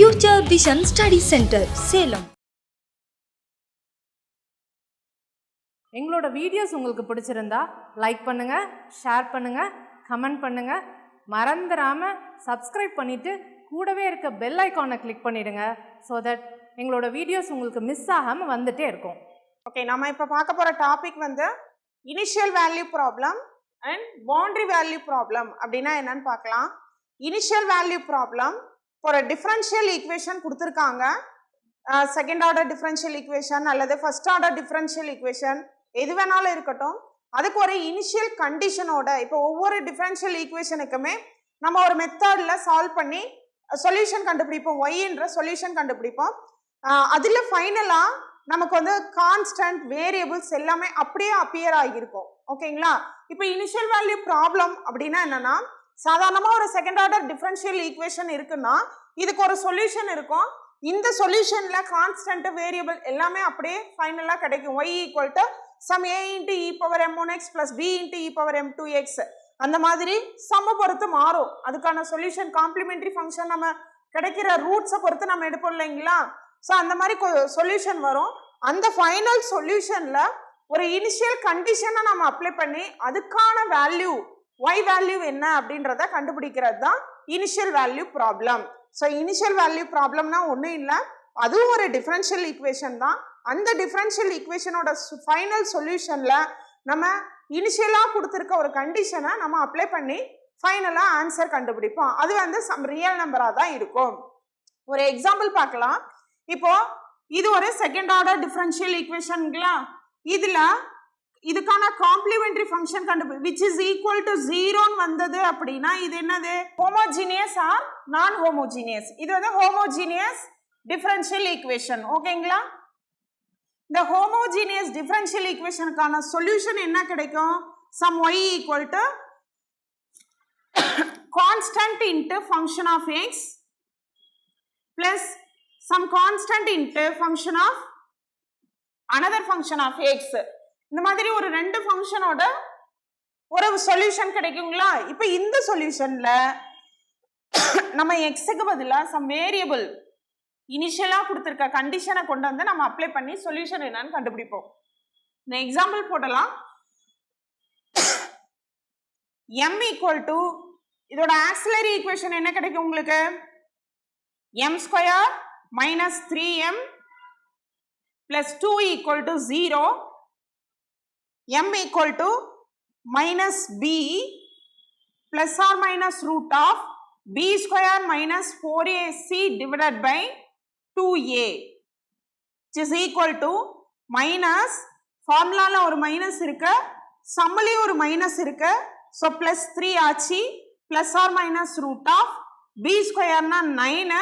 Future vision study centre Salem. எங்களோட videos உங்களுக்கு பிடிச்சிருந்தா லைக் பண்ணுங்க, ஷேர் பண்ணுங்க, கமெண்ட் பண்ணுங்க. மறந்துடாம சப்ஸ்கிரைப் பண்ணிட்டு கூடவே இருக்க பெல் ஐகானை கிளிக் பண்ணிடுங்க. ஸோ தட் எங்களோட வீடியோஸ் உங்களுக்கு மிஸ் ஆகாமல் வந்துட்டே இருக்கும். ஓகே, நம்ம இப்போ பார்க்க போகிற டாபிக் வந்து initial value problem and boundary value problem. அப்படின்னா என்னன்னு பார்க்கலாம். இனிஷியல் வேல்யூ ப்ராப்ளம் ஒரு டிஃபரன்ஷியல் ஈக்குவேஷன் கொடுத்துருக்காங்க. செகண்ட் ஆர்டர் டிஃபரன்ஷியல் ஈக்குவேஷன் அல்லது ஃபர்ஸ்ட் ஆர்டர் டிஃபரன்ஷியல் ஈக்குவேஷன் எது வேணாலும் இருக்கட்டும். அதுக்கு ஒரு இனிஷியல் கண்டிஷனோட இப்போ ஒவ்வொரு டிஃபரன்ஷியல் ஈக்குவேஷனுக்குமே நம்ம ஒரு மெத்தடில் சால்வ் பண்ணி சொல்யூஷன் கண்டுபிடிப்போம். ஒய்ன்ற சொல்யூஷன் கண்டுபிடிப்போம். அதில் ஃபைனலாக நமக்கு வந்து கான்ஸ்டன்ட் வேரியபிள்ஸ் எல்லாமே அப்படியே அப்பியர் ஆகியிருக்கும். ஓகேங்களா? இப்போ இனிஷியல் வேல்யூ ப்ராப்ளம் அப்படின்னா என்னன்னா, சாதாரணமாக ஒரு செகண்ட் ஆர்டர் டிஃபரன்ஷியல் ஈக்குவேஷன் இருக்குன்னா இதுக்கு ஒரு சொல்யூஷன் இருக்கும். இந்த சொல்யூஷன்ல கான்ஸ்டன்ட் வேரியபிள் எல்லாமே அப்படியே ஃபைனலாக கிடைக்கும். y equal to sum a into e power m1x plus b into e power m2x. அந்த மாதிரி சம்ம பொறுத்து மாறும். அதுக்கான சொல்யூஷன் காம்ப்ளிமெண்டரி ஃபங்க்ஷன் நம்ம கிடைக்கிற ரூட்ஸை பொறுத்து நம்ம எடுப்போம் இல்லைங்களா? ஸோ அந்த மாதிரி சொல்யூஷன் வரும். அந்த ஃபைனல் சொல்யூஷன்ல ஒரு இனிஷியல் கண்டிஷனை நம்ம அப்ளை பண்ணி அதுக்கான வேல்யூ y வேல்யூ என்ன அப்படின்றத கண்டுபிடிக்கிறது தான் initial value problem. So initial value ப்ராப்ளம்னா ஒன்றும் இல்லை, அதுவும் ஒரு டிஃபரன்ஷியல் ஈக்குவேஷன் தான். அந்த டிஃபரன்ஷியல் ஈக்குவேஷனோட ஃபைனல் சொல்யூஷன்ல நம்ம இனிஷியலாக கொடுத்துருக்க ஒரு கண்டிஷனை நம்ம அப்ளை பண்ணி ஃபைனலாக ஆன்சர் கண்டுபிடிப்போம். அது வந்து சம் ரியல் நம்பராக தான் இருக்கும். ஒரு எக்ஸாம்பிள் பார்க்கலாம். இப்போ இது ஒரு செகண்ட் ஆர்டர் டிஃபரன்ஷியல் ஈக்குவேஷன்களா, இதுக்கான complementary function which is equal to 0 வந்தது அப்படின்னா இது என்னது? ஹோமோஜீனியஸ் ஆர் நான் ஹோமோஜீனியஸ். இது வந்து ஹோமோஜீனியஸ் டிஃபரன்ஷியல் ஈக்குவேஷன். ஓகேங்களா? இந்த ஹோமோஜீனியஸ் டிஃபரன்ஷியல் ஈக்குவேஷனுக்கான சொல்யூஷன் என்ன கிடைக்கும்? Sum y equal to constant into function of x plus some constant into function of another function of x. இந்த மாதிரி ஒரு ரெண்டு ஃபங்க்ஷனோட ஒரு சொல்யூஷன் கிடைக்குங்களா? இப்போ இந்த சொல்யூஷன்ல நம்ம எக்ஸுக்கு பதிலாக சம் வேரியபிள் இனிஷியலாக கொடுத்துருக்க கண்டிஷனை கொண்டு வந்து நம்ம அப்ளை பண்ணி சொல்யூஷன் என்னன்னு கண்டுபிடிப்போம். இந்த எக்ஸாம்பிள் போடலாம். m ஈக்குவல் டு இதோட ஆக்சிலரி ஈக்குவேஷன் என்ன கிடைக்கும் உங்களுக்கு? m square minus 3m plus 2 equal to 0. m equal to minus b plus or minus root of b square minus 4ac divided by 2a which is equal to minus formula ஒரு minus இருக்கு, சம்மலி ஒரு minus இருக்கு. so plus 3 ஆச்சு plus or minus root of b square na 9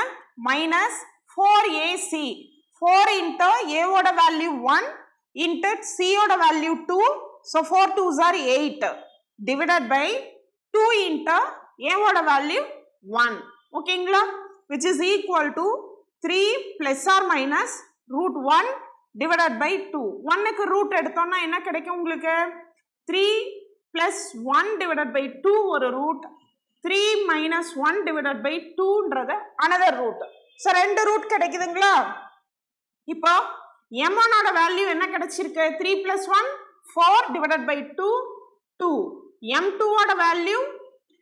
minus 4ac 4 into a ஓட value 1 into c ஓட value 2, so 4 2s are 8 divided by 2 into a ஓட value 1. ஓகேங்களா? which is equal to 3 plus or minus root 1 divided by 2. 1க்கு root எடுத்தோம்னா என்ன கிடைக்கும் உங்களுக்கு? 3 plus 1 divided by 2 ஒரு root, 3 minus 1 divided by 2ன்றது another root. so ரெண்டு root கிடைக்குதுங்களா? இப்போ m1 ஓட வேல்யூ என்ன கிடைச்சிருக்கு? 3 plus 1 4 divided by 2 2. m2 ஓட value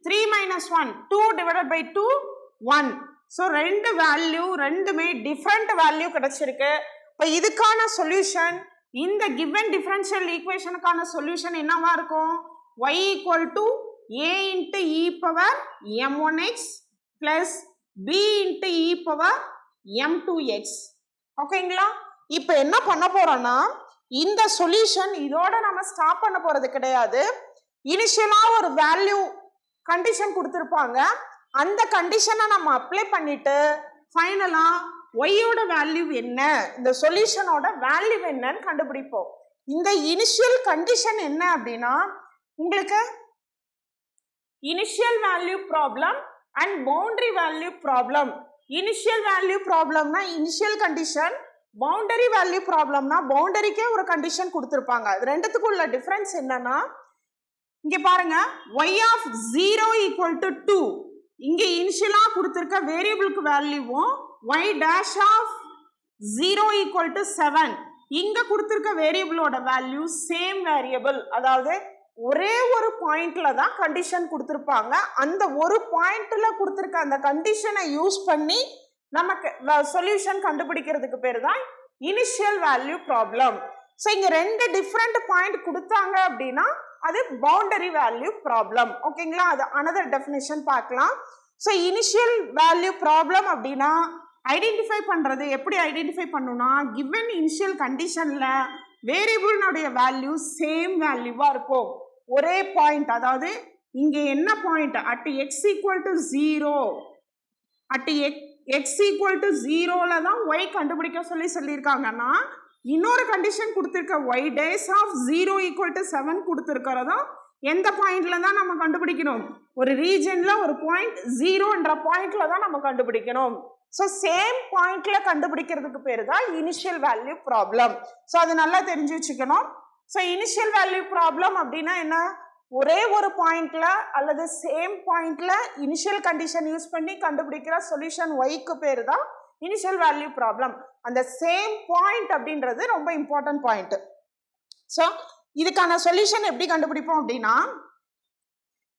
3 minus 1 2 divided by 2 1. So ரெண்டு வேல்யூ ரெண்டுமே டிஃப்ரெண்ட் வேல்யூ கிடைச்சிருக்கு. இப்போ இதுக்கான சொல்யூஷன், இந்த கிவன் டிஃபரன்ஷியல் ஈக்குவேஷனுக்கான சொல்யூஷன் என்னவா இருக்கும்? y equal to a into e power m1x plus b into e power m2x. ஓகேங்களா? இப்போ என்ன பண்ண போறோம்னா, இந்த சொல்யூஷன் இதோட நம்ம ஸ்டாப் பண்ண போறது கிடையாது. இனிஷியலா ஒரு வேல்யூ கண்டிஷன் கொடுத்துருப்பாங்க, அந்த கண்டிஷனை நம்ம அப்ளை பண்ணிட்டு ஃபைனலா ஒய்யோட வேல்யூ என்ன, இந்த சொல்யூஷனோட வேல்யூ என்னன்னு கண்டுபிடிப்போம். இந்த இனிஷியல் கண்டிஷன் என்ன அப்படின்னா, உங்களுக்கு initial value problem and boundary value problem. Initial value ப்ராப்ளம்னா இனிஷியல் கண்டிஷன், பவுண்டரி வேல்யூ ப்ராப்ளம்னா பவுண்டரிக்கே ஒரு கண்டிஷன் கொடுத்துருப்பாங்க. அது ரெண்டுத்துக்கும் உள்ள டிஃபரன்ஸ் என்னன்னா, இங்க பாருங்க, y of 0 equal to 2 இங்க இனிஷியலா கொடுத்திருக்க வேரியபிளுக்கு வேல்யூவும் y dash of 0 equal to 7 இங்க கொடுத்திருக்க வேரியபிளோட வேல்யூ சேம் வேரியபிள், அதாவது ஒரே ஒரு பாயிண்ட்ல தான் கண்டிஷன் கொடுத்திருப்பாங்க. அந்த ஒரு பாயிண்ட்ல கொடுத்திருக்க அந்த கண்டிஷனை யூஸ் பண்ணி நமக்கு சொல்யூஷன் கண்டுபிடிக்கிறதுக்கு பேர் தான் இனிஷியல் வேல்யூ ப்ராப்ளம். ஸோ இங்க ரெண்டு டிஃப்ரெண்ட் பாயிண்ட் கொடுத்தாங்க அப்படின்னா அது பவுண்டரி வேல்யூ ப்ராப்ளம். ஓகேங்களா, அது அனதர் டெஃபினேஷன் பார்க்கலாம். ஸோ இனிஷியல் வேல்யூ ப்ராப்ளம் அப்படின்னா ஐடென்டிஃபை பண்றது எப்படி ஐடென்டிஃபை பண்ணணும்னா கிவன் இனிஷியல் கண்டிஷன்ல வேரியபிள்னுடைய வேல்யூ சேம் வேல்யூவா இருக்கும். ஒரே பாயிண்ட், அதாவது இங்க என்ன point at x equal to 0 at x equal to 0ல தான் ஒய் கண்டுபிடிக்க சொல்லியிருக்காங்கன்னா இன்னொரு கண்டிஷன் கொடுத்துருக்க y dash of 0 equal to 7 கொடுத்துருக்கிறதா எந்த பாயிண்ட்ல தான் நம்ம கண்டுபிடிக்கணும், ஒரு ரீஜன்ல ஒரு பாயிண்ட் 0ன்ற பாயிண்ட்ல தான் நம்ம கண்டுபிடிக்கணும். ஸோ சேம் பாயிண்ட்ல கண்டுபிடிக்கிறதுக்கு பேர் தான் இனிஷியல் வேல்யூ ப்ராப்ளம். ஸோ அது நல்லா தெரிஞ்சு வச்சுக்கணும். ஸோ இனிஷியல் வேல்யூ ப்ராப்ளம் அப்படின்னா என்ன, ஒரே ஒரு பாயிண்ட்ல அல்லது சேம் பாயிண்ட்ல இனிஷியல் கண்டிஷன் யூஸ் பண்ணி கண்டுபிடிக்கிற சொல்யூஷன் ஒய்க்கு பேர் தான் இனிஷியல் வேல்யூ ப்ராப்ளம். அந்த சேம் பாயிண்ட் அப்படின்றது ரொம்ப இம்பார்ட்டன்ட் பாயிண்ட். ஸோ இதுக்கான சொல்யூஷன் எப்படி கண்டுபிடிப்போம் அப்படின்னா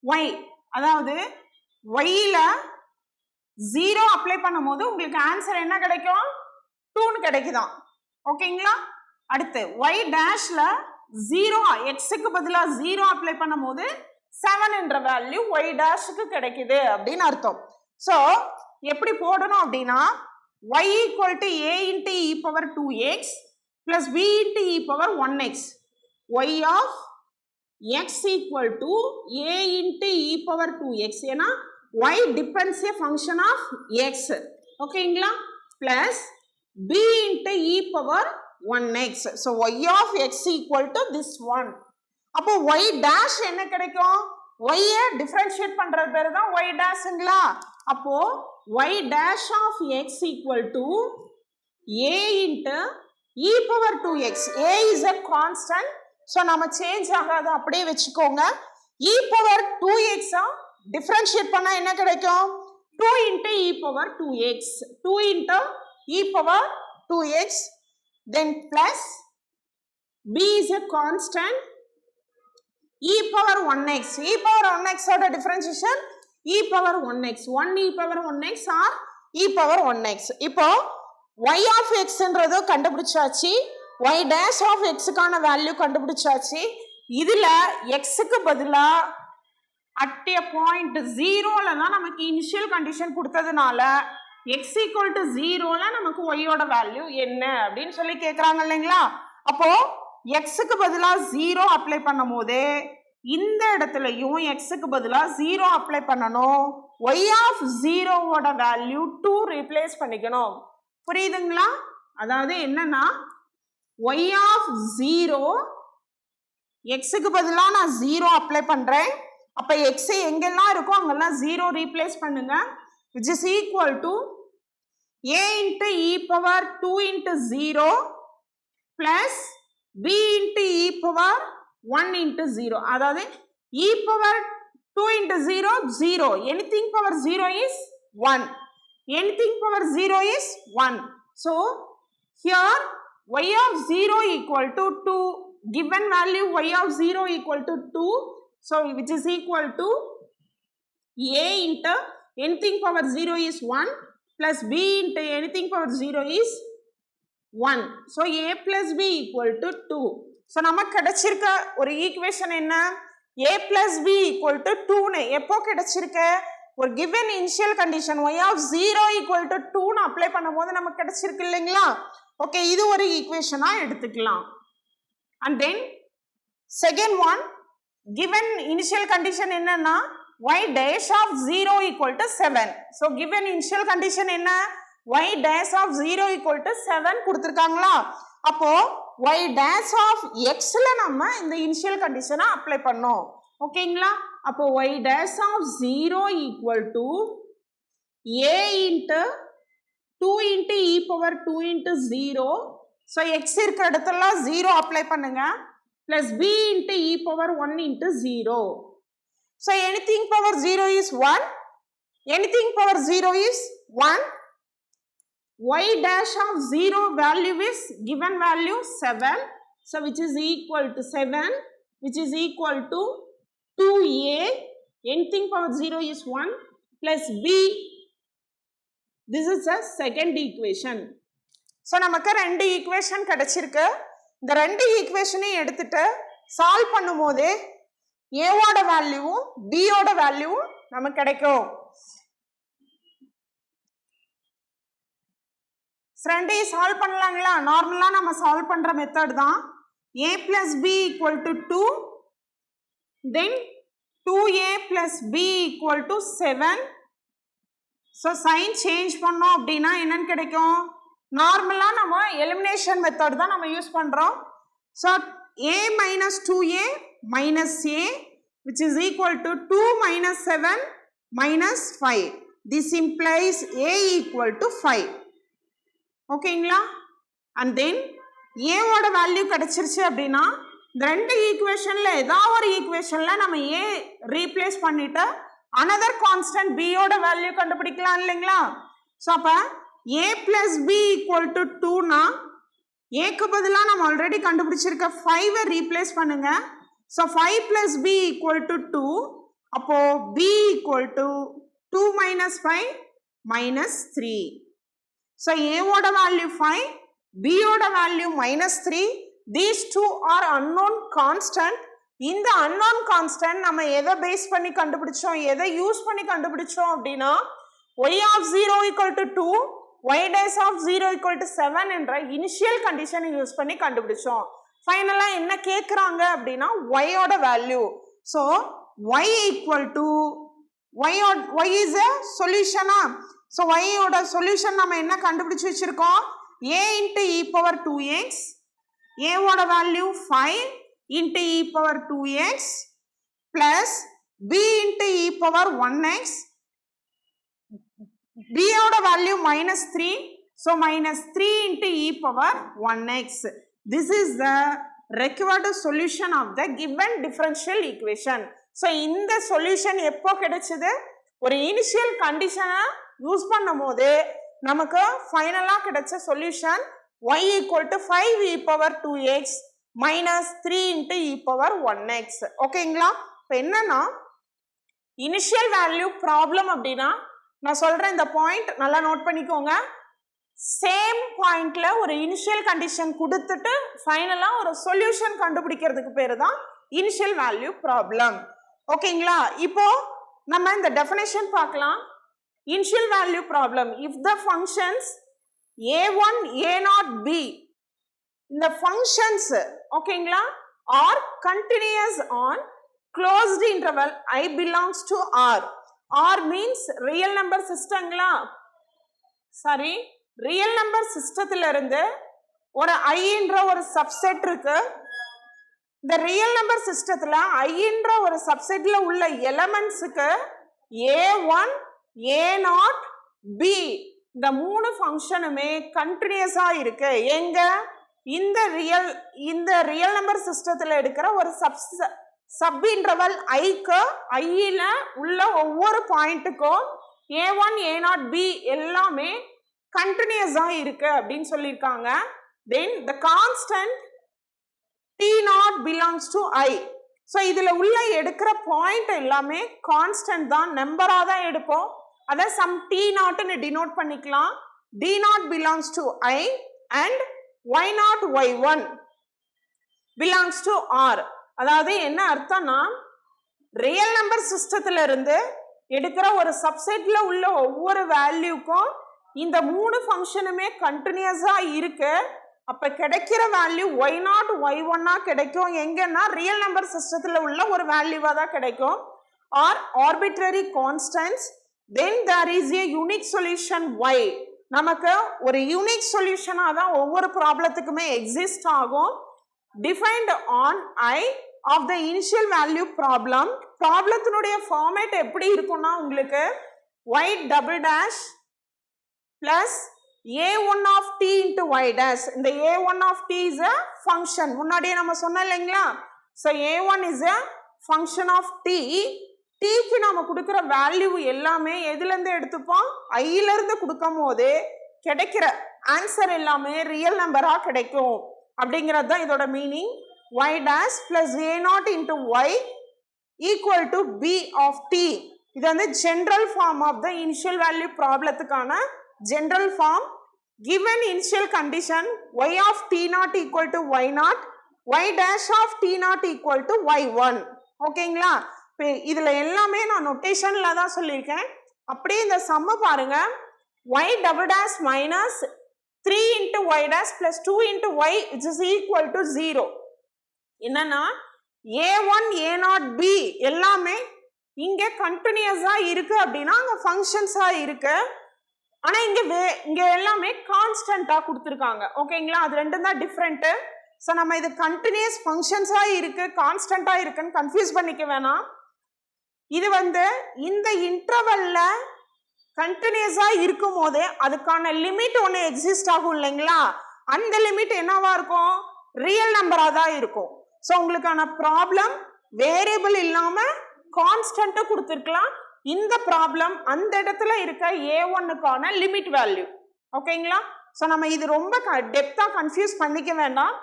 ஒய், அதாவது ஒய்ல 0 அப்ளை பண்ணும் போது உங்களுக்கு ஆன்சர் என்ன கிடைக்கும், 2ன்னு கிடைக்குதான். ஓகேங்களா, அடுத்து ஒய் டேஷ்ல 0 எக்ஸுக்கு பதிலா 0 அப்ளை பண்ணும் போது 7 என்ற வேல்யூ ஒய் டேஷுக்கு கிடைக்குது அப்படின்னு அர்த்தம். ஸோ எப்படி போடணும் அப்படின்னா y equal to a into e power 2x plus b into e power 1x, y of x equal to a into e power 2x, ஏன்னா y depends a function of x. ஓகேங்களா, plus b into e power 1x. so y of x equal to this one. அப்போ y dash என்ன கிடைக்கும், y differentiate பண்றது பேரு தான் y dashங்களா. அப்போ y dash of x equal to a into e power 2x. a is a constant, so நம்ம change ஆகாது அப்படியே வெச்சுக்கோங்க. e power 2x டிஃபரன்ஷியேட் பண்ணா என்ன கிடைக்கும், 2 into e power 2x, 2 into e power 2x, then plus b is a constant, e power 1x. e power 1x ஓட differentiation e power 1x, 1 e power 1x or e power 1x. இப்போ y of x என்றது கண்டுபிடிச்சாச்சு, y dash of x கான value கண்டுபிடிச்சாச்சு. இதுல x க்கு பதிலா at a point 0ல தான் நமக்கு இனிஷியல் கண்டிஷன் கொடுத்ததுனால x equal to 0ல நமக்கு y ஓட வேல்யூ என்ன அப்படின்னு சொல்லி கேக்குறாங்க இல்லைங்களா. அப்போ x க்கு பதிலா 0 அப்ளை பண்ணும் போது இந்த இடத்துலயும் x க்கு பதிலா 0 அப்ளை பண்ணணும். y of 0 ஓட வேல்யூ 2 ரீப்ளேஸ் பண்ணிக்கணும். புரியுதுங்களா, அதாவது என்னன்னா y of 0 x க்கு பதிலா நான் 0 அப்ளை பண்றேன். அப்ப x எங்கெல்லாம் இருக்கோ அங்கெல்லாம் 0 ரீப்ளேஸ் பண்ணுங்க, which is equal to a into e power 2 into 0 plus b into e power 1 into 0. அதாவது e power 2 into 0 0, anything power 0 is 1, anything power 0 is 1. so here y of 0 equal to 2, given value y of 0 equal to 2, so which is equal to a into anything power 0 is 1 plus b into anything power 0 is 1. so a plus b equal to 2. so நமக்கு கிடைச்சிருக்க ஒரு equation என்ன, a plus b equal to 2னு எப்போ கிடைச்சிருக்கு, ஒரு given initial condition y of 0 equal to 2னு apply பண்ணும்போது நமக்கு கிடைச்சிருக்கு இல்லைங்களா. ஓகே, இது ஒரு ஈக்குவேஷனா எடுத்துக்கலாம். and then second one, given initial condition என்னன்னா y dash of 0 equal to 7. so given initial condition என்ன, y dash of 0 equal to 7 கொடுத்திருக்காங்களா. அப்போ y dash of x ல நம்ம இந்த initial condition அப்ளை பண்ணோம். ஓகேங்களா, அப்போ y dash of 0 equal to a into 2 into e power 2 into 0. so x இருக்கிற இடத்துல 0 அப்ளை பண்ணுங்க, plus b into e power 1 into 0. so anything power 0 is 1, anything power 0 is 1. Y dash of 0 value is given value 7. So which is equal to 7, which is equal to 2a. Anything power 0 is 1 plus b. This is the second equation. So நமக்கு ரெண்டு equation கிடைச்சிருக்கு. இந்த ரெண்டு ஈக்குவேஷனையும் எடுத்துட்டு solve பண்ணும்போது ஏவோட வேல்யூவும் பியோட வேல்யூவும் நமக்கு கிடைக்கும். ரெண்டையும் சால்வ் பண்ணலாங்களா? நார்மலா நம்ம சால்வ் பண்ற மெத்தட் தான். a plus b equal to 2, then 2a plus b equal to 7. so sign change பண்ணோம் அப்படின்னா என்னன்னு கிடைக்கும்? நார்மலா நம்ம எலிமினேஷன் மெத்தட் தான் நம்ம யூஸ் பண்றோம். so a minus 2a minus a which is equal to 2 minus 7 minus 5. this implies a equal to 5. ஓகேங்களா? and then a ஓட வேல்யூ கிடைச்சிருச்சு அப்படின்னா இந்த ரெண்டு ஈக்குவேஷன்ல ஏதாவது ஒரு ஈக்குவேஷன்ல நம்ம a ரீப்ளேஸ் பண்ணிட்டு another constant b ஓட வேல்யூ கண்டுபிடிக்கலாம் இல்லைங்களா? ஸோ அப்போ a plus b equal to 2 னா ஏக்கு பதிலாக நம்ம ஆல்ரெடி கண்டுபிடிச்சிருக்க 5 ரீப்ளேஸ் பண்ணுங்க. So 5 plus b equal to 2. அப்போ b equal to 2 minus 5 minus 3. So a ஓட வேல்யூ 5, b ஓட value minus 3. These two are unknown constant. இந்த unknown constant நம்ம எதை பேஸ் பண்ணி கண்டுபிடிச்சோம், எதை யூஸ் பண்ணி கண்டுபிடிச்சோம் அப்படின்னா y of 0 equal to 2, y dash of 0 equal to 7 என்ற இனிஷியல் கண்டிஷனை யூஸ் பண்ணி கண்டுபிடிச்சோம். ஃபைனலா என்ன கேட்குறாங்க அப்படின்னா y ஓட value. So y equal to y is a சொல்யூஷனா? ஸோ y ஓட சொல்யூஷன் நம்ம என்ன கண்டுபிடிச்சு வச்சிருக்கோம்? a into e power 2x, a ஓட value 5 into e power 2x plus b into e power 1x, b ஓட value minus 3, so minus 3 into e power 1x. This is the required solution of the given differential equation. So இந்த solution எப்போ கிடைச்சது? ஒரு initial கண்டிஷனை use பண்ணும் போது நமக்கு ஃபைனலா கிடைச்ச solution y equal to 5 e power 2x minus 3 into e power 1x. ஓகேங்களா? இப்போ என்னன்னா இனிஷியல் வேல்யூ ப்ராப்ளம் அப்படின்னா நான் சொல்றேன், இந்த பாயிண்ட் நல்லா நோட் பண்ணிக்கோங்க. சேம் பாயிண்ட்ல ஒரு இனிஷியல் கண்டிஷன் கொடுத்துட்டு ஃபைனலா ஒரு சொல்யூஷன் கண்டுபிடிக்கிறதுக்கு பேரு தான் இனிஷியல் வேல்யூ ப்ராப்ளம். ஓகேங்களா? இப்போ நம்ம இந்த டெஃபினேஷன் பார்க்கலாம். Initial value problem, if the functions a1 a0 b, இந்த ஃபங்க்ஷன்ஸ் ஓகேங்களா are continuous on closed interval I belongs to R. R means real number systemங்களா? சாரி, ரியல் நம்பர் சிஸ்டத்துல இருந்து ஒரு I என்ற ஒரு சப்செட் இருக்கு. இந்த ரியல் நம்பர் சிஸ்டத்துல I என்ற ஒரு சப்செட்ல உள்ள எலிமெண்ட்ஸுக்கு a1 a0 b இந்த மூணு ஃபங்க்ஷனுமே கண்டினியூஸா இருக்கு. எங்க? இந்த ரியல் நம்பர் சிஸ்டத்துல எடுக்கிற ஒரு சப் இன்டர்வல் ஐக்கு ஐல உள்ள ஒவ்வொரு பாயிண்ட்டுக்கும் a1 a0 b எல்லாமே கண்டினியூஸா இருக்கு அப்படின்னு சொல்லியிருக்காங்க. Then the constant t0 belongs to I. So இதுல உள்ள எடுக்கிற பாயிண்ட் எல்லாமே கான்ஸ்டன்ட் தான், நம்பரா தான் எடுப்போம். அதை சம் t0ன்னு டினோட் பண்ணிக்கலாம். d0 belongs to I and y0 y1 belongs to R. அதாவது என்ன அர்த்தம்னா ரியல் நம்பர் சிஸ்டத்துல இருந்து எடுக்கிற ஒரு சப்செட்ல உள்ள ஒவ்வொரு வேல்யூக்கும் இந்த மூணு ஃபங்க்ஷனுமே கண்டினியூஸா இருக்கு. அப்ப கிடைக்கிற வேல்யூ y0 y1 கிடைக்கும். எங்கன்னா ரியல் நம்பர் சிஸ்டத்துல உள்ள ஒரு வேல்யூவா தான் கிடைக்கும். Are arbitrary constants, then there is a unique solution y. நமக்கு ஒரு யூனிக் சொல்யூஷனா தான் ஒவ்வொரு ப்ராப்ளத்துக்குமே எக்ஸிஸ்ட் ஆகும். Defined on I of the initial value problem. ப்ராப்ளத்தினுடைய ஃபார்மேட் எப்படி இருக்கும்னா உங்களுக்கு y double dash plus a1 of t into y dash. இந்த a1 of t is a function. முன்னாடியே நம்ம சொன்னோம் இல்லைங்களா? So a1 is a function of t டீக்கு நாம கொடுக்குற வேல்யூ எல்லாமே எதுலேருந்து எடுத்துப்போம், ஐயிலேருந்து கொடுக்கும் போது கிடைக்கிற ஆன்சர் எல்லாமே ரியல் நம்பராக கிடைக்கும் அப்படிங்கிறது தான் இதோட meaning. y dash plus a naught into y equal to b of t. இது வந்து general form of the initial value ப்ராப்ளத்துக்கான general form. Given initial condition y of t naught equal to y naught, y dash of t naught equal to y1. ஓகேங்களா? இதுல எல்லாமே நான் நோட்டேஷன்ல தான் சொல்லியிருக்கேன். அப்படியே இந்த சம்ம பாருங்க, y double dash minus 3 into y dash plus 2 into y is equal to 0. என்னன்னா a1 a0 b எல்லாமே இங்க கண்டினியூஸா இருக்கு அப்படின்னா அங்க ஃபங்க்ஷன்ஸா இருக்கு. ஆனா இங்க எல்லாமே கான்ஸ்டன்டா கொடுத்துருக்காங்க. ஓகேங்களா? அது ரெண்டும் தான் டிஃப்ரெண்ட். ஸோ நம்ம இது கண்டினியூஸ் ஃபங்க்ஷன்ஸா இருக்கு கான்ஸ்டன்டா இருக்குன்னு கன்ஃபியூஸ் பண்ணிக்க வேணாம். இது வந்து இந்த இன்டர்வல்ல கண்டினியூஸா இருக்கும் போதே அதுக்கான லிமிட் ஒன்று எக்ஸிஸ்ட் ஆகும் இல்லைங்களா? அந்த லிமிட் என்னவா இருக்கும், ரியல் நம்பரா தான் இருக்கும். ஸோ உங்களுக்கான ப்ராப்ளம் வேரியபிள் இல்லாம கான்ஸ்டன்ட்டா கொடுத்துருக்கலாம். இந்த ப்ராப்ளம் அந்த இடத்துல இருக்க a1க்கான லிமிட் வேல்யூ. ஓகேங்களா? ஸோ நம்ம இது ரொம்ப டெப்தா கன்ஃபியூஸ் பண்ணிக்க வேண்டாம்.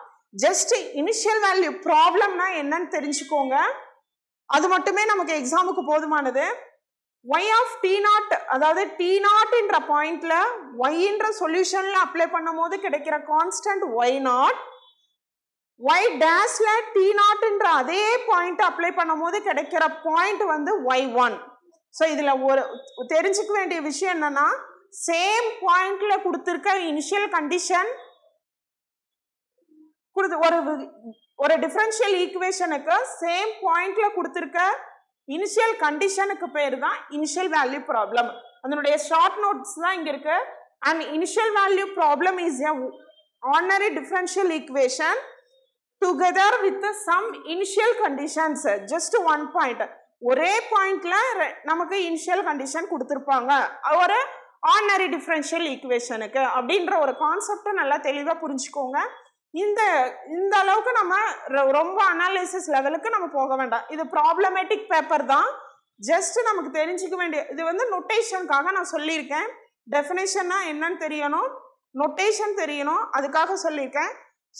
ஜஸ்ட் இனிஷியல் வேல்யூ ப்ராப்ளம்னா என்னன்னு தெரிஞ்சுக்கோங்க. அது மட்டுமே நமக்கு எக்ஸாமுக்கு போதுமானது. y of t0, அதாவது t0 என்ற பாயிண்ட்ல y என்ற சொல்யூஷன்ல அப்ளை பண்ணும் போது கிடைக்கிற கான்ஸ்டன்ட் y0, y டேஷ்ல t0 என்ற அதே பாயிண்ட் அப்ளை பண்ணும் போது கிடைக்கிற பாயிண்ட் வந்து y1. ஸோ இதுல ஒரு தெரிஞ்சுக்க வேண்டிய விஷயம் என்னன்னா, சேம் பாயிண்ட்ல கொடுத்திருக்க இனிஷியல் கண்டிஷன் ஒரு டிஃபரன்ஷியல் ஈக்குவேஷனுக்கு சேம் பாயிண்ட்ல கொடுத்திருக்க இனிஷியல் கண்டிஷனுக்கு பேர் தான் இனிஷியல் வேல்யூ ப்ராப்ளம். அதனுடைய ஷார்ட் நோட்ஸ் தான் இங்க இருக்கு. And initial value problem is a ordinary differential equation together with some initial conditions. Just one point, ஒரே பாயிண்ட்ல நமக்கு இனிஷியல் கண்டிஷன் கொடுத்துருப்பாங்க ஒரு ஆர்டினரி டிஃபரன்ஷியல் ஈக்குவேஷனுக்கு அப்படின்ற ஒரு கான்செப்டை நல்லா தெளிவாக புரிஞ்சுக்கோங்க. இந்த அளவுக்கு நம்ம ரொம்ப அனாலிசிஸ் லெவலுக்கு நம்ம போக வேண்டாம். இது ப்ராப்ளமேட்டிக் பேப்பர் தான். ஜஸ்ட் நமக்கு தெரிஞ்சுக்க வேண்டிய இது வந்து நொட்டேஷனுக்காக நான் சொல்லியிருக்கேன். டெஃபினேஷன்னா என்னன்னு தெரியணும், நொட்டேஷன் தெரியணும், அதுக்காக சொல்லியிருக்கேன்.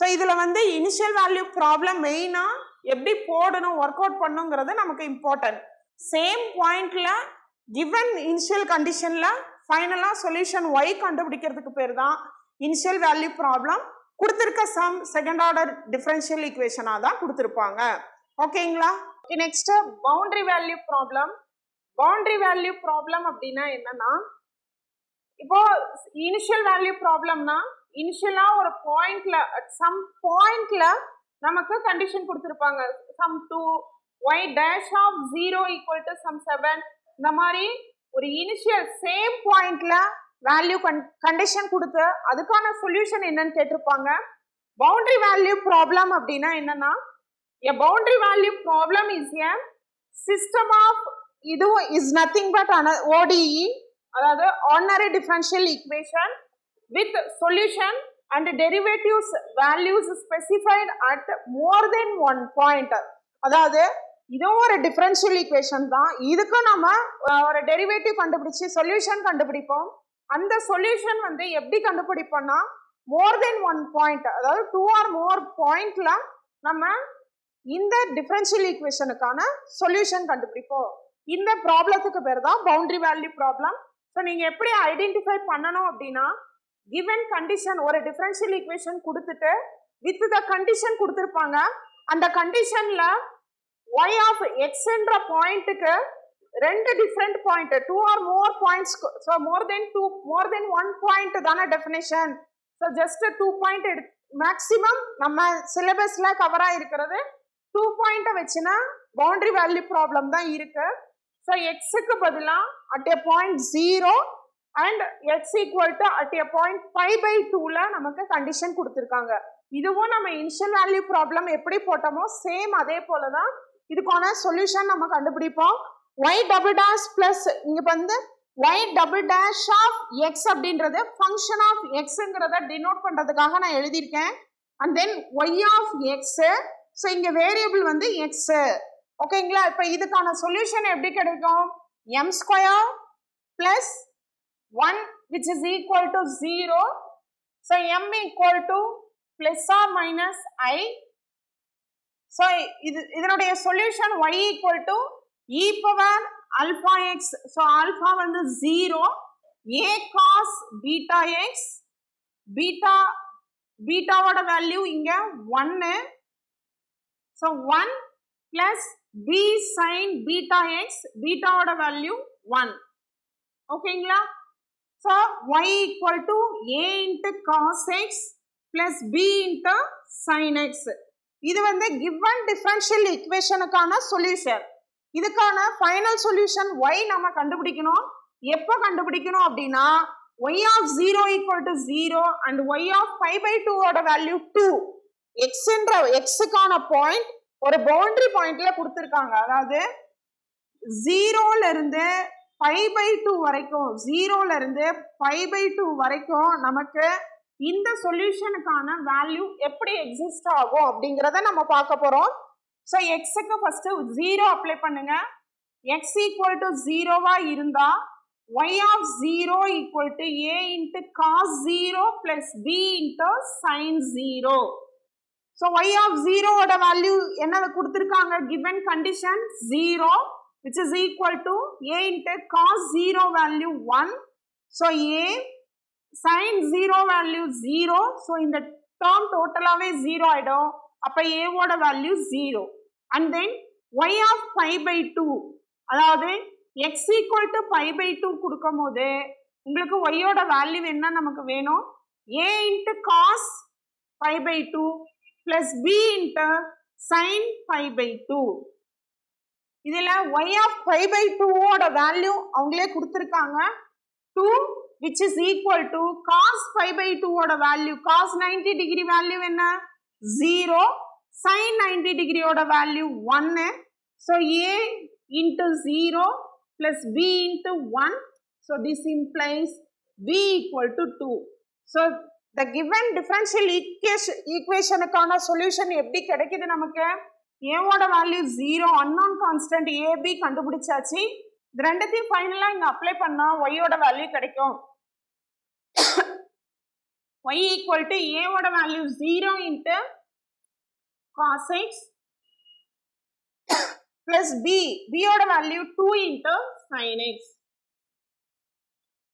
ஸோ இதில் வந்து இனிஷியல் வேல்யூ ப்ராப்ளம் மெயினாக எப்படி போடணும், ஒர்க் அவுட் பண்ணுங்கிறது நமக்கு இம்பார்ட்டன்ட். சேம் பாயிண்ட்ல கிவன் இனிஷியல் கண்டிஷன்ல ஃபைனலாக சொல்யூஷன் y கண்டுபிடிக்கிறதுக்கு பேர் தான் இனிஷியல் வேல்யூ ப்ராப்ளம். கொடுத்துருக்க சம் செகண்ட் ஆர்டர் டிஃபரன்ஷியல் ஈக்குவேஷனாக தான் கொடுத்துருப்பாங்க. ஓகேங்களா? Next boundary value problem. Boundary value problem அப்படின்னா என்னன்னா, இப்போ இனிஷியல் வேல்யூ ப்ராப்ளம்னா இனிஷியலா ஒரு பாயிண்ட்ல சம் பாயிண்ட்ல நமக்கு கண்டிஷன் கொடுத்துருப்பாங்க. Sum 2 y dash of 0 equal to some 7. இந்த மாதிரி ஒரு இனிஷியல் சேம் பாயிண்ட்ல வேல்யூ கண்டிஷன் கொடுத்து அதுக்கான சொல்யூஷன் என்னன்னு கேட்டிருப்பாங்க. பவுண்டரி வேல்யூ ப்ராப்ளம் அப்படின்னா என்னன்னா, a boundary value problem is a system of இது is nothing but ODE, அதாவது ordinary differential equation with solution and derivatives values specified at more than one point. அதாவது இதுவும் ஒரு டிஃபரன்ஷியல் ஈக்குவேஷன் தான். இதுக்கு நம்ம ஒரு டெரிவேட்டிவ் கண்டுபிடிச்சு சொல்யூஷன் கண்டுபிடிப்போம். அந்த சொல்யூஷன் வந்து எப்படி கண்டுபிடிப்போம்னா, மோர் தென் ஒன் பாயிண்ட், அதாவது 2 or more பாயிண்ட்ல நம்ம இந்த டிஃபரன்ஷியல் ஈக்குவேஷனுக்கான சொல்யூஷன் கண்டுபிடிப்போம். இந்த ப்ராப்ளத்துக்கு பேர் தான் பவுண்டரி வேல்யூ ப்ராப்ளம். ஸோ நீங்க எப்படி ஐடென்டிஃபை பண்ணணும் அப்படின்னா, கிவன் கண்டிஷன் ஒரு டிஃபரன்ஷியல் ஈக்குவேஷன் கொடுத்துட்டு வித் த கண்டிஷன் கொடுத்துருப்பாங்க. அந்த கண்டிஷன்ல y of x என்ற பாயிண்ட்டுக்கு ரெண்டு different point 2 or more points, so more then one point தானே definition. So just 2 point maximum நம்ம சிலபஸ்ல கவர் ஆயிருக்கிறது 2 பாயிண்ட்டை வச்சுன்னா பவுண்டரி வேல்யூ ப்ராப்ளம் தான் இருக்கு. ஸோ எக்ஸுக்கு பதிலாக at a point 0 and x equal to at a point 5/2ல நமக்கு கண்டிஷன் கொடுத்துருக்காங்க. இதுவும் நம்ம இனிஷியல் வேல்யூ ப்ராப்ளம் எப்படி போட்டோமோ சேம் அதே போல தான் இதுக்கான சொல்யூஷன் நம்ம கண்டுபிடிப்போம். y double dash plus இங்க வந்து y double dash of x அப்படின்றது function of xங்கிறத denote பண்றதுக்காக நான் எழுதியிருக்கேன். and then y of x, so இங்க வேரியபிள் வந்து x, ஓகேங்களா? இப்ப இதுக்கான சொல்யூஷன் எப்படி கிடைக்கும்? m square plus 1 which is equal to 0. So m equal to plus or minus I. So இதனுடைய solution y equal to e power alpha x. So alpha வந்து 0, a cos beta x, பீட்டாவோட value இங்க 1. So 1 plus b sin beta x, பீட்டாவோட வேல்யூ 1. ஓகேங்களா? So y equal to a into cos x plus b into sin x. இது வந்து given differential equationக்கான solution. இதுக்கான ஃபைனல் சொல்யூஷன் y நம்ம கண்டுபிடிக்கணும். எப்போ கண்டுபிடிக்கணும் அப்படின்னா y of 0 equal to 0 and y of pi by 2 ஓட வேல்யூ 2. xக்கான பாயிண்ட் ஒரு பவுண்டரி பாயிண்ட்ல கொடுத்திருக்காங்க. அதாவது 0ல இருந்து pi by 2 வரைக்கும், 0ல இருந்து pi by 2 வரைக்கும் நமக்கு இந்த சொல்யூஷனுக்கான வேல்யூ எப்படி எக்ஸிஸ்ட் ஆகும் அப்படிங்கறத நம்ம பார்க்க போறோம். சோ xக்கு ஃபர்ஸ்ட் 0 அப்ளை பண்ணுங்க. x equal to 0வா இருந்தா y of 0 equal to a into cos 0 plus b into sin 0. So y of 0 ஓட வேல்யூ என்ன கொடுத்திருக்காங்க? given condition 0 which is equal to a into cos 0 value 1. So a sin 0 value 0. So இந்த term டோட்டலாவே 0 ஆயிடும். அப்ப a ஓட value 0. And then y of pi by 2, அதாவது x equal to pi by 2 கொடுக்கும்போது உங்களுக்கு y ஓட வேல்யூ என்ன நமக்கு வேணும்? a into cos pi by 2 plus b into sin pi by 2. இதுல y of pi by 2 ஓட வேல்யூ அவங்களே கொடுத்திருக்காங்க 2 which is equal to cos pi by 2 ஓட வேல்யூ cos 90 degree வேல்யூ என்ன? 0, sin 90 degree ஓட value 1. So a into 0 plus b into 1. So this implies b equal to 2. So the given differential equationக்கான solution எப்படி கிடைக்குது நமக்கு? a ஓட value 0, unknown constant ab கண்டுபிடிச்சாச்சு. இது ரெண்டுத்தையும் ஃபைனலா இங்க அப்ளை பண்ணா y ஓட வேல்யூ கிடைக்கும். y equal to a ஓட value 0 into cos x plus b ஓட value 2 into sin x.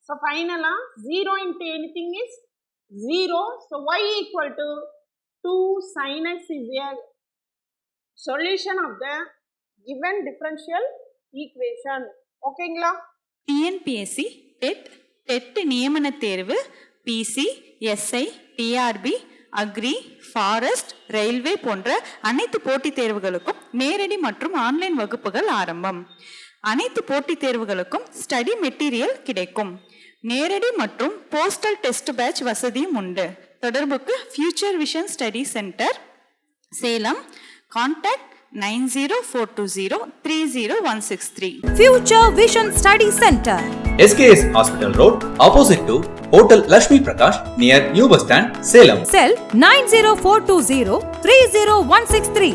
So finally 0 into anything is 0. So y equal to 2 sin x is a solution of the given differential equation. ஓகேங்களா? TNPSC TET நியமன தேர்வு, PC, SI, TRB, agri, forest, railway போன்ற அனைத்து போட்டித் தேர்வுகளுக்கும் நேரடி மற்றும் online வகுப்புகள் ஆரம்பம். அனைத்து போட்டித் தேர்வுகளுக்கும் ஸ்டடி மெட்டீரியல் கிடைக்கும். நேரடி மற்றும் போஸ்டல் டெஸ்ட் பேட்ச் வசதியும் உண்டு. தொடர்புக்கு future vision study centre, Salem. Contact 9042030163. Future Vision Study Center. SKS Hospital Road, opposite to Hotel Lakshmi Prakash, near New Bus Stand, Salem. Cell 90420 30163.